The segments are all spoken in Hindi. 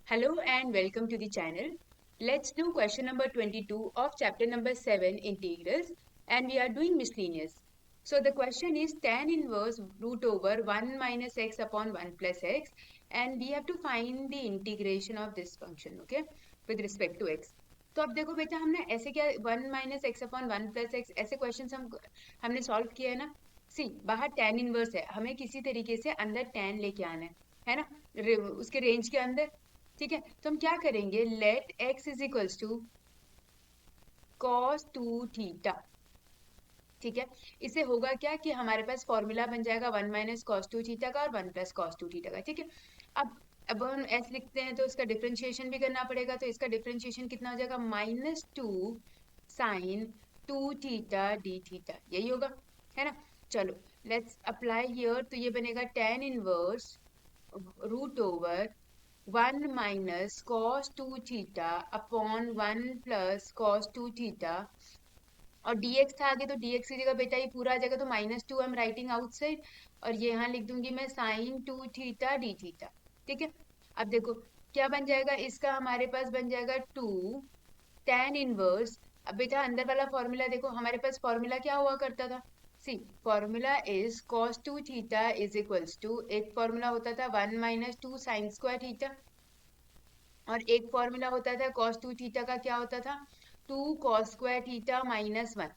Hello and welcome to the channel. Let's do question number 22 of chapter number 7 integrals, and we are doing miscellaneous. So the question is tan inverse root over 1 minus x upon 1 plus x, and we have to find the integration of this function, okay, with respect to x. तो अब देखो बेटा हमने ऐसे क्या 1 minus x upon 1 plus x ऐसे क्वेश्चन हमने सॉल्व किया है ना. सी बाहर tan इनवर्स है, हमें किसी तरीके से अंदर tan लेके आना है ना, उसके रेंज के अंदर. ठीक है, तो हम क्या करेंगे, let x is equals to cos 2 theta. ठीक है, इससे होगा क्या कि हमारे पास फॉर्मूला बन जाएगा 1 माइनस कॉस 2 थीटा का और 1 प्लस कॉस 2 थीटा का. ठीक है, अब हम s लिखते हैं तो इसका डिफरेंशिएशन भी करना पड़ेगा. तो इसका डिफरेंशिएशन कितना हो जाएगा, -2 साइन 2 थीटा डी थीटा, यही होगा, है ना. चलो लेट्स अप्लाई हियर. तो ये बनेगा tan inverse root over 1 minus cos 2 theta upon 1 plus cos 2 theta. और dx था आगे, तो dx की जगह बेटा ये पूरा आ जाएगा, तो -2 आई एम राइटिंग आउटसाइड, और ये यहाँ लिख दूंगी मैं साइन 2 थीटा डी थीटा. ठीक है, अब देखो क्या बन जाएगा इसका, हमारे पास बन जाएगा 2 tan इनवर्स. अब बेटा अंदर वाला फॉर्मूला देखो, हमारे पास फॉर्मूला क्या हुआ करता था. See formula is cos 2 theta is equals to, एक फॉर्मूला होता था 1 माइनस 2 साइन स्क्वायर थीटा, और एक फॉर्मूला होता था cos 2 थीटा का, क्या होता था 2 cos स्क्वायर थीटा -1.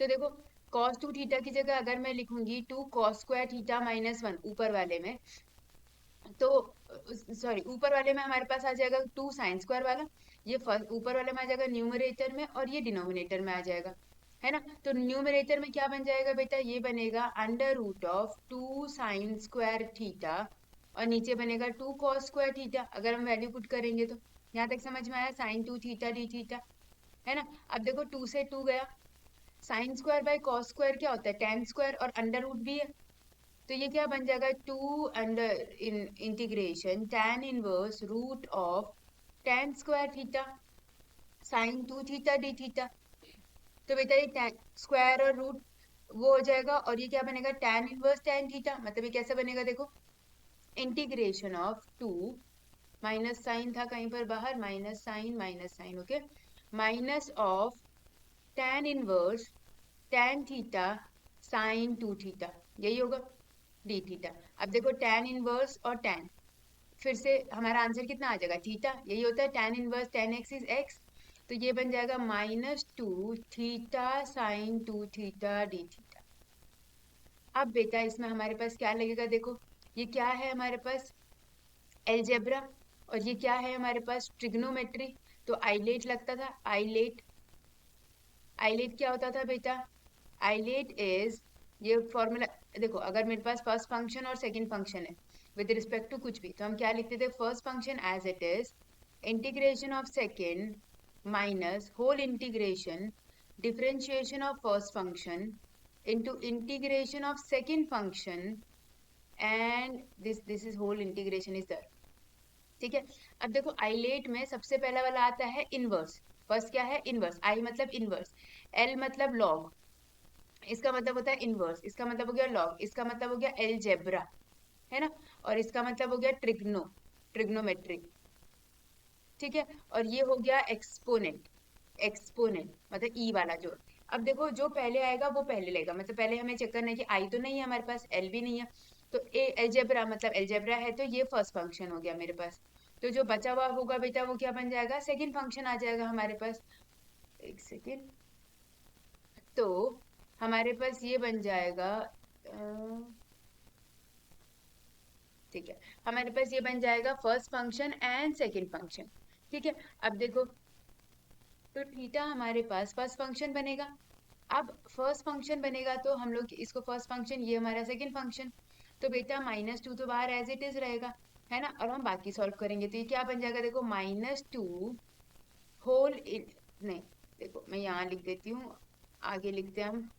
तो देखो cos 2 थीटा की जगह अगर मैं लिखूंगी 2 cos स्क्वायर थीटा -1 ऊपर वाले में, तो सॉरी ऊपर वाले में हमारे पास आ जाएगा 2 साइन स्क्वायर वाला, ये फर्स्ट ऊपर वाले में आ जाएगा न्यूमरेटर में, और ये डिनोमिनेटर में आ जाएगा, है ना. तो न्यूमरेटर में क्या बन जाएगा बेटा, ये बनेगा under root of 2 sine square theta, और नीचे बनेगा 2 कॉस स्क्वायर थीटा. अगर हम वैल्यू पुट करेंगे तो यहाँ तक समझ में आया, साइन 2 थीटा डी थीटा, है ना. अब देखो 2 से 2 गया, sine square by cos square क्या होता है, टेन स्क्वायर, और अंडर रूट भी है. तो ये क्या बन जाएगा, 2 under integration tan inverse root of tan square theta sine 2 theta D theta. तो बेटा ये tan स्क्वायर और रूट वो हो जाएगा, और ये क्या बनेगा tan इनवर्स tan थीटा. मतलब ये कैसे बनेगा, देखो इंटीग्रेशन ऑफ 2, माइनस साइन था कहीं पर बाहर, minus sine, okay, minus of tan inverse tan theta sine 2 theta, यही होगा डी थीटा. अब देखो tan इनवर्स और tan, फिर से हमारा आंसर कितना आ जाएगा, थीटा, यही होता है tan inverse tan x is x. तो ये बन जाएगा -2 theta sine 2 theta D theta. अब बेटा इसमें हमारे पास क्या लगेगा, देखो ये क्या है हमारे पास, एलजेब्रा, और ये क्या है हमारे पास, ट्रिग्नोमेट्री. तो आइलेट लगता था, आइलेट. आइलेट क्या होता था बेटा, आइलेट इज, ये फॉर्मूला देखो, अगर मेरे पास फर्स्ट फंक्शन और सेकंड फंक्शन है विद रिस्पेक्ट टू कुछ भी, तो हम क्या लिखते थे, first function as it is integration of second minus whole integration differentiation of first function into integration of second function, and this is whole integration is there. ठीक है, अब देखो आइलेट में सबसे पहला वाला आता है इनवर्स. फर्स्ट क्या है, इनवर्स. आई मतलब इनवर्स, एल मतलब लॉग, इसका मतलब होता है इनवर्स, इसका मतलब हो गया लॉग, इसका मतलब हो गया एलजेब्रा, है ना. और इसका मतलब हो गया ट्रिग्नोमेट्रिक. ठीक है, और ये हो गया एक्सपोनेंट. एक्सपोनेंट मतलब ई वाला जो. अब देखो जो पहले आएगा वो पहले लेगा, मतलब पहले हमें चेक करना है कि आई तो नहीं है हमारे पास, एल भी नहीं है. तो ए एलजेब्रा मतलब एलजेब्रा है, तो ये फर्स्ट फंक्शन हो गया मेरे पास. तो जो बचा हुआ होगा बेटा वो क्या बन जाएगा, सेकंड फंक्शन आ जाएगा हमारे पास. एक सेकेंड. तो हमारे पास ये बन जाएगा, ठीक है, हमारे पास ये बन जाएगा first function and second function. ठीक है, अब देखो तो थीटा हमारे पास फर्स्ट फंक्शन बनेगा. अब फर्स्ट फंक्शन बनेगा तो हम लोग इसको फर्स्ट फंक्शन, ये हमारा सेकंड फंक्शन. तो बेटा -2 तो बाहर एज इट इज रहेगा, है ना, और हम बाकी सॉल्व करेंगे. तो ये क्या बन जाएगा, देखो -2 होल नहीं, देखो मैं यहाँ लिख देती हूँ, आगे लिखते हैं हम,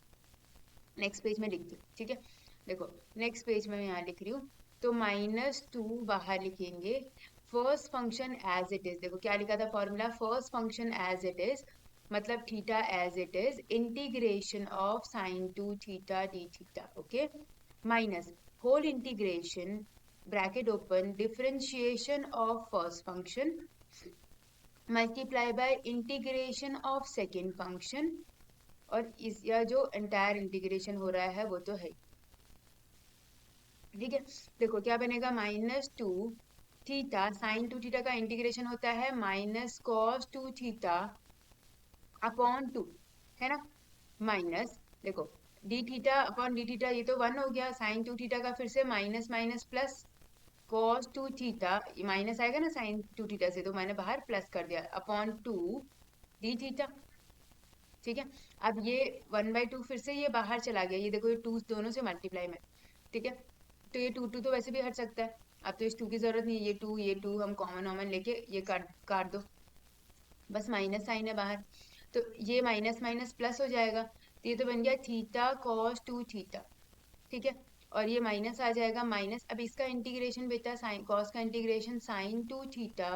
नेक्स्ट पेज में लिखती हूँ. ठीक है, देखो नेक्स्ट पेज में मैं यहाँ लिख रही हूँ. तो -2 बाहर लिखेंगे, first function as it is. देखो क्या लिखा था formula, first function as it is मतलब theta as it is integration of sine 2 theta D theta, okay, minus whole integration bracket open, differentiation of first function multiply by integration of second function, और इस या जो एंटायर इंटीग्रेशन हो रहा है वो तो है, ठीक है। देखो क्या बनेगा, -2 थीटा साइन 2 थीटा का इंटीग्रेशन होता है -cos 2 थीटा अपॉन 2, है ना, माइनस, देखो D theta upon D theta, ये तो 1 हो गया, साइन 2 थीटा का फिर से minus minus plus, cos 2 theta, ये माइनस आएगा ना साइन 2 थीटा से, तो मैंने बाहर प्लस कर दिया, अपॉन 2 डी थीटा, ठीक है। अब ये 1/2 फिर से ये बाहर चला गया, ये देखो ये 2 दोनों से मल्टीप्लाई में, ठीक है, तो ये 2 तो वैसे भी हट सकता है, अब तो इस 2 की जरूरत नहीं है, ये 2 हम कॉमन कॉमन लेके ये काट दो, बस माइनस साइन है बाहर, तो ये माइनस माइनस प्लस हो जाएगा, तो ये तो बन गया थीटा कॉस 2 थीटा, ठीक है, और ये माइनस आ जाएगा माइनस, अब इसका इंटीग्रेशन बेटा साइन कॉस का integration sine 2 theta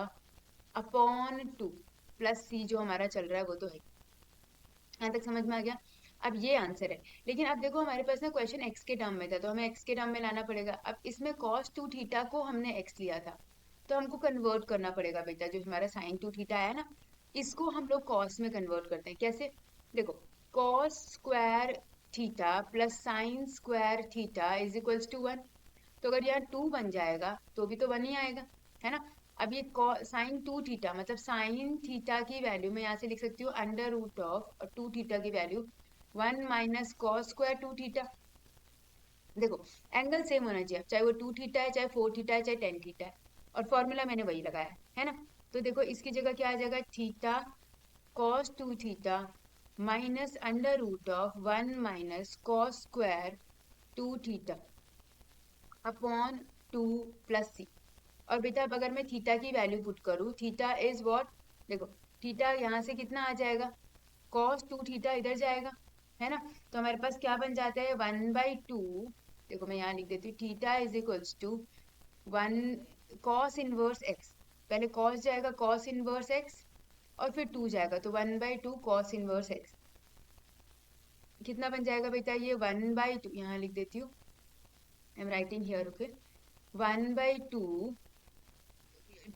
upon 2 plus C जो हमारा चल रहा है वो तो है, यहाँ तक समझ में आ गया। अब ये आंसर है, लेकिन अब देखो हमारे पास ना क्वेश्चन एक्स के टर्म में था, तो हमें एक्स के टर्म में लाना पड़ेगा, अब इसमें cos 2 थीटा को हमने एक्स लिया था, तो हमको कन्वर्ट करना पड़ेगा बेटा, जो हमारा sin 2 थीटा आया ना, इसको हम लोग cos में कन्वर्ट करते हैं, कैसे, देखो cos square theta plus sine square theta is equals to 1, तो अगर यहाँ 2 बन जाएगा तो भी तो 1 ही आएगा, है ना। अब ये साइन 2 थीटा मतलब साइन थीटा की वैल्यू मैं यहाँ से लिख सकती हूँ अंडर रूट ऑफ 2 थीटा की value 1 minus cos square 2 theta, देखो एंगल सेम होना चाहिए, चाहे वो 2 थीटा है, चाहे 4 थीटा है, चाहे 10 थीटा है, और फॉर्मूला मैंने वही लगाया है ना, तो देखो इसकी जगह क्या आ जाएगा, theta cos 2 theta minus under root of 1 minus cos square 2 theta upon 2 plus C, और बेटा अब अगर मैं थीटा की वैल्यू पुट करूँ, थीटा इज व्हाट, देखो थीटा यहाँ से कितना आ जाएगा, cos 2 थीटा इधर जाएगा, है ना, तो हमारे पास क्या बन जाता है 1/2, देखो मैं यहाँ लिख देती हूँ, theta is equals to 1 cos inverse x, पहले cos जाएगा cos इनवर्स x और फिर 2 जाएगा, तो 1/2 cos इनवर्स x, कितना बन जाएगा बेटा, ये 1/2, यहाँ लिख देती हूँ, I am writing here, okay, 1/2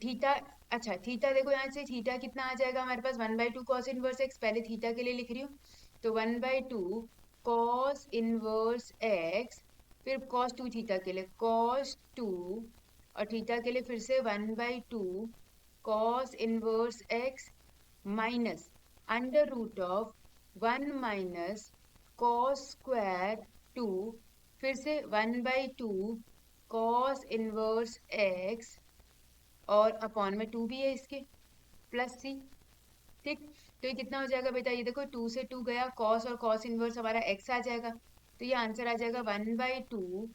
theta, अच्छा थीटा देखो यहाँ से थीटा कितना आ जाएगा हमारे पास 1/2 cos इनवर्स x, पहले थीटा के लिए लिख रही हूँ, तो 1/2 cos इनवर्स x, फिर cos 2 थीटा के लिए cos 2, और थीटा के लिए फिर से 1/2 cos inverse x minus under root of 1 minus cos square 2, फिर से 1/2 cos इनवर्स x, और अपॉन में 2 भी है इसके, प्लस सी, ठीक, तो ये कितना हो जाएगा बेटा, ये देखो 2 से 2 गया, कॉस और कॉस इनवर्स हमारा x आ जाएगा, तो ये आंसर आ जाएगा 1/2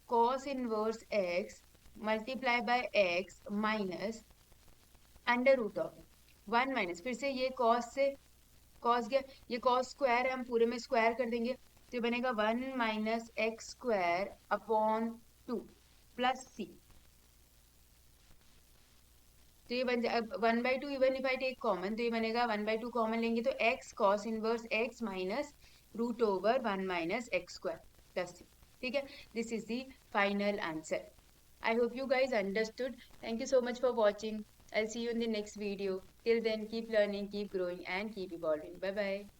cos inverse x multiply by x minus under root of 1 minus, फिर से ये कॉस से कॉस गया, ये कॉस स्क्वायर है, हम पूरे में स्क्वायर कर देंगे, तो ये बनेगा 1 minus X square upon 2 plus C, तो ये बन जाए 1/2, even if I take common तो ये बनेगा 1/2 कॉमन लेंगे तो x cos inverse x minus root over 1 minus X square plus, ठीक है, this is the final answer. I hope you guys understood. Thank you so much for watching. I'll see you in the next video. Till then, keep learning, keep growing, and keep evolving. Bye bye.